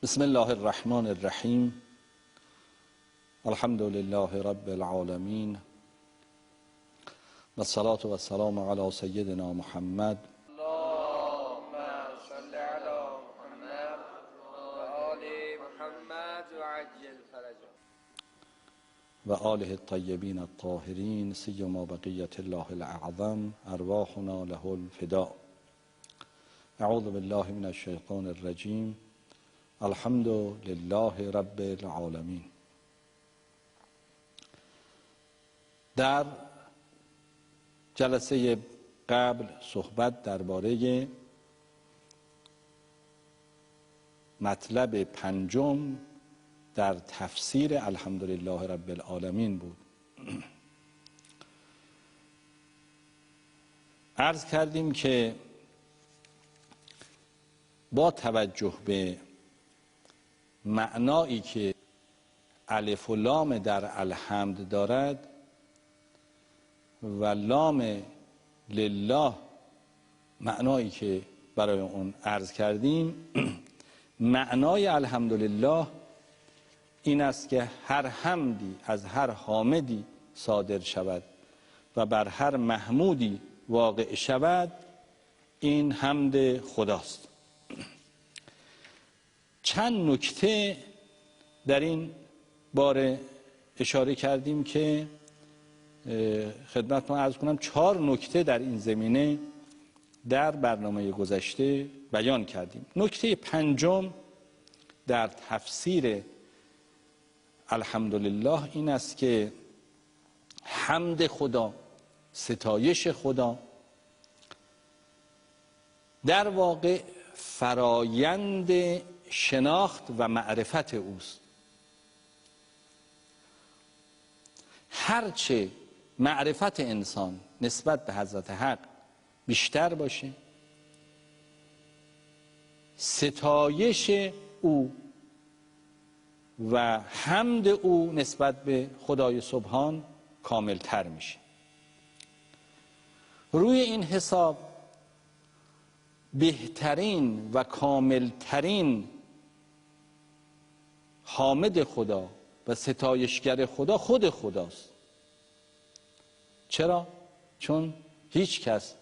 بسم الله الرحمن الرحیم. الحمد لله رب العالمین و الصلاة و السلام علی سیدنا محمد اللهم صل علی محمد و آل محمد و عجل فرجه و آله الطیبین الطاهرین سیما بقیت الله الاعظم ارواحنا له الفداء. اعوذ بالله من الشیطان الرجیم. الحمد لله رب العالمین. در جلسه قبل صحبت درباره مطلب پنجم در تفسیر الحمدلله رب العالمین بود. عرض کردیم که با توجه به معنایی که الف و لام در الحمد دارد و لام لله معنایی که برای اون عرض کردیم، معنای الحمدلله این است که هر حمدی از هر حامدی صادر شود و بر هر محمودی واقع شود، این حمد خداست. چند نکته در این باره اشاره کردیم که خدمتتون عرض کنم 4 نکته در این زمینه در برنامه گذشته بیان کردیم. نکته پنجم در تفسیر الحمدلله این است که حمد خدا، ستایش خدا، در واقع فرایند شناخت و معرفت اوست. هرچه معرفت انسان نسبت به حضرت حق بیشتر باشه، ستایش او و حمد او نسبت به خدای سبحان کاملتر میشه. روی این حساب بهترین و کاملترین حامد خدا و ستایشگر خدا خود خداست. چرا؟ چون هیچ کس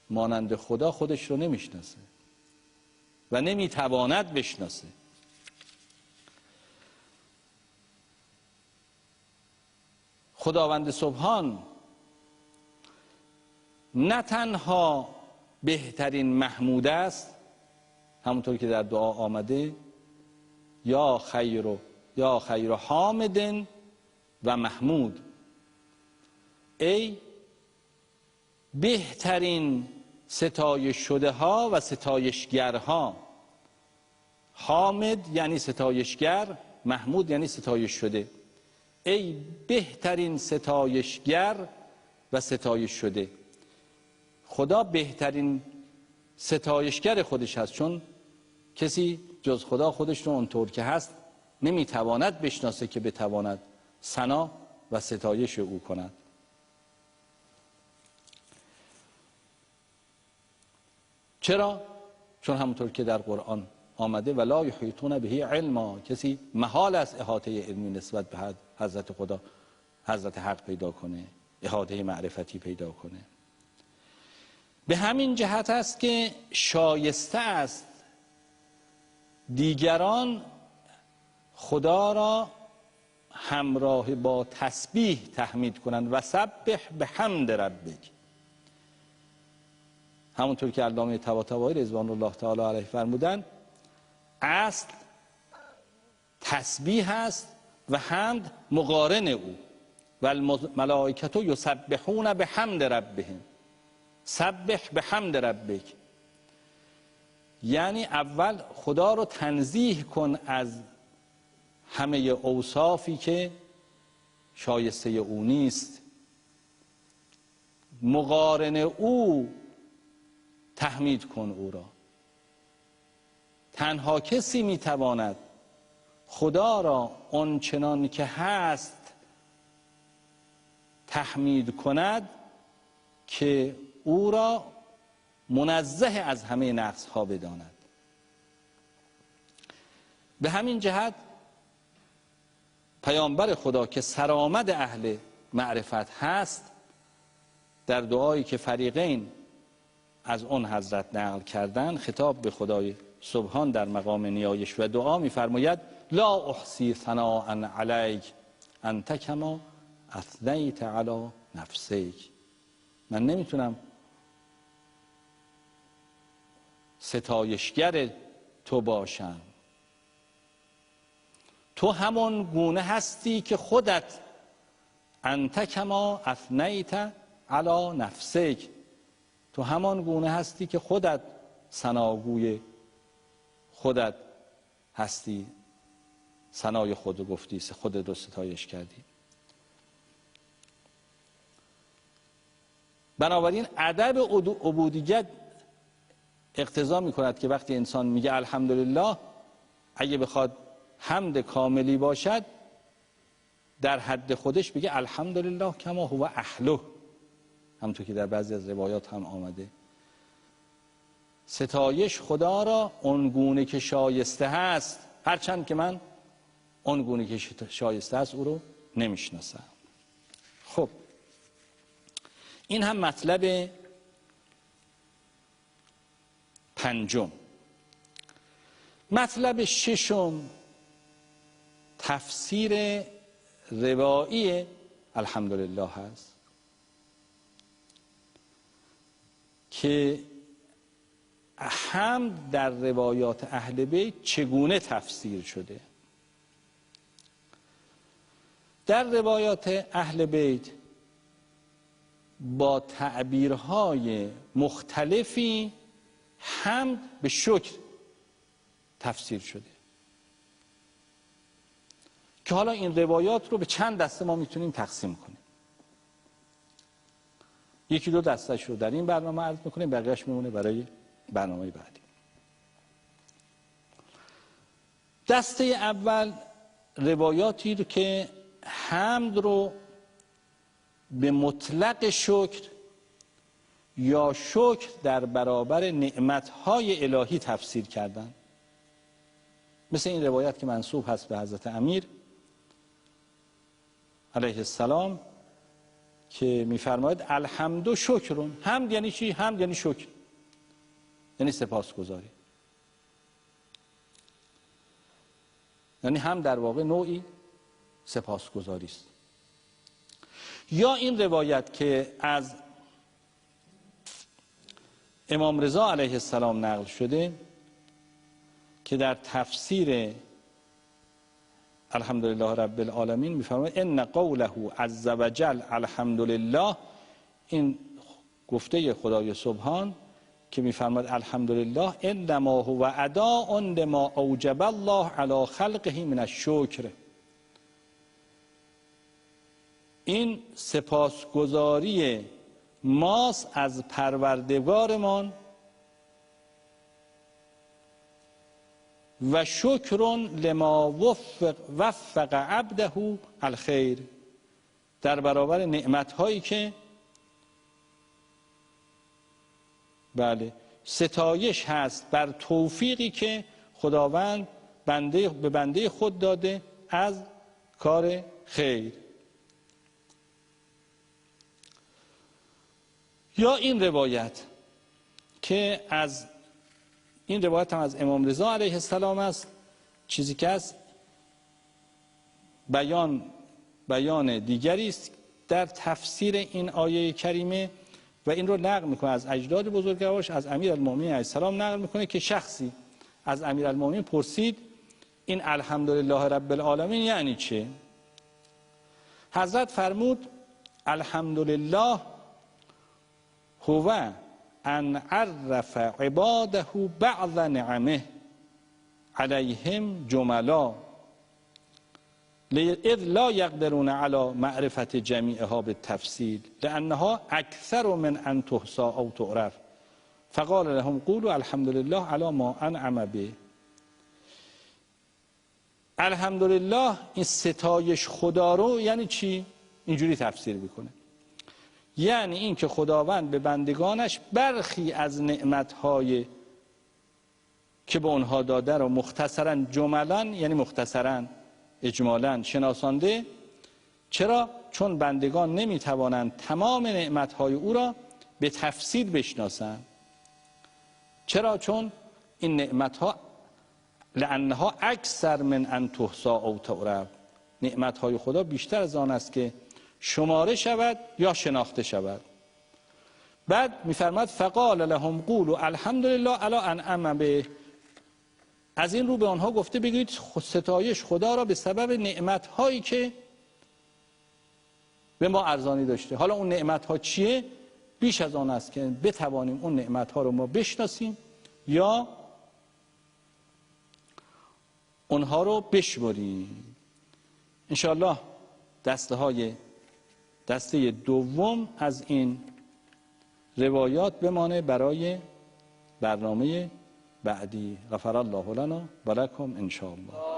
مانند خدا خودش رو نمیشناسه و نمیتواند بشناسه. خداوند سبحان نه تنها بهترین محمود است، همونطور که در دعا آمده یا خیر حامد و محمود، ای بهترین ستایش شده ها و ستایشگرها. حامد یعنی ستایشگر، محمود یعنی ستایش شده. ای بهترین ستایشگر و ستایش شده. خدا بهترین ستایشگر خودش هست، چون کسی جز خدا خودش رو اونطور که هست نمیتواند بشناسه که بتواند ثنا و ستایش او کند. چرا؟ چون همونطور که در قرآن آمده ولا یحیطون به علما، کسی محال است احاطه علمی نسبت به حضرت خدا، حضرت حق پیدا کنه، احاطه معرفتی پیدا کنه. به همین جهت است که شایسته است دیگران خدا را همراه با تسبیح تحمید کنند و سبح بحمد ربک. همونطور که علامه طباطبایی رضوان الله تعالی علیه فرمودند، اصل تسبیح است و حمد مقارن او. و الملائکه یسبحون بحمد ربهم. سبح بحمد ربک یعنی اول خدا رو تنزیه کن از همه اوصافی که شایسته او نیست، مقارن او تحمید کن او را. تنها کسی میتواند خدا را آنچنان که هست تحمید کند که او را منزه از همه نقص ها بداند. به همین جهت پیامبر خدا که سرآمد اهل معرفت هست، در دعایی که فریقین از اون حضرت نقل کردن خطاب به خدای سبحان در مقام نیایش و دعا می‌فرماید لا احصی ثناء علیک انت کما اثنیت علی نفسک. من نمیتونم ستایشگر تو باشم، تو همان گونه هستی که خودت انت کما اثنیت علی نفسک، تو همان گونه هستی که خودت ثناگوی خودت هستی، ثنای خود رو گفتی، خودت رو ستایش کردی. بنابراین ادب عبودیت اقتضا می‌کند که وقتی انسان میگه الحمدلله، اگه بخواد حمد کاملی باشد در حد خودش بگه الحمدلله کما هو اهله، همونطور که در بعضی از روایات هم آمده. ستایش خدا را اونگونه که شایسته هست، هرچند که من اونگونه که شایسته هست او رو نمیشناسم. خب این هم مطلب پنجم. مطلب ششم تفسیر روایی الحمدلله هست که حمد در روایات اهل بیت چگونه تفسیر شده. در روایات اهل بیت با تعبیرهای مختلفی حمد به شکر تفسیر شده که حالا این روایات رو به چند دسته ما میتونیم تقسیم کنیم. یکی دو دستش رو در این برنامه عرض میکنیم، بقیهش میمونه برای برنامه بعدی. دسته اول روایاتی رو که حمد رو به مطلق شکر یا شکر در برابر نعمتهای الهی تفسیر کردن، مثل این روایت که منسوب هست به حضرت امیر علیه السلام که میفرماید الحمد شکرون. حمد یعنی چی؟ حمد یعنی شکر، یعنی سپاسگزاری. یعنی هم در واقع نوعی سپاسگزاری است. یا این روایت که از امام رضا علیه السلام نقل شده که در تفسیر الحمدلله رب العالمین میفرماید ان قوله عز وجل الحمدلله، این گفته خدای سبحان که میفرماید الحمدلله انما هو اداء لما اوجب الله علی خلقه من الشکر، این سپاسگزاری ماست از پروردگارمان و شکر لما وفق عبده الخیر، در برابر نعمت‌هایی که بله ستایش هست بر توفیقی که خداوند به بنده خود داده از کار خیر. یا این روایت که از این روایت هم از امام رضا علیه السلام است، چیزی که از بیان دیگری است در تفسیر این آیه کریمه و این رو نقل میکنه از اجداد بزرگوارش، از امیرالمومنین علیه السلام نقل میکنه که شخصی از امیرالمومنین پرسید این الحمدلله رب العالمین یعنی چه؟ حضرت فرمود الحمدلله هو ان عرف عباده بعض نعمه علیهم جملا اذ لا یقدرون علی معرفت جمیعها بالتفصیل لانها اکثر من ان تحصى او تعرف فقال لهم قولوا الحمدلله علی ما انعم به. الحمدلله این ستایش خدا رو یعنی چی؟ اینجوری تفسیر میکنه، یعنی این که خداوند به بندگانش برخی از نعمتهای که به اونها داده رو مختصرا جملا، یعنی مختصرا اجمالا شناسانده. چرا؟ چون بندگان نمیتوانند تمام نعمتهای او را به تفصیل بشناسند. چرا؟ چون این نعمتها لانها اکثر من ان تحصی او تعرف، نعمتهای خدا بیشتر از آن است که شماره شود یا شناخته شود. بعد میفرماد فقال لهم قولوا الحمدلله علی انعم به، از این رو به آنها گفته بگید ستایش خدا را به سبب نعمتهایی که به ما ارزانی داشته. حالا اون نعمتها چیه؟ بیش از آن است که بتوانیم اون نعمتها رو ما بشناسیم یا اونها رو بشمریم. انشاءالله دسته دوم از این روایات بمانه برای برنامه بعدی. غفر الله لنا و لکم انشاءالله.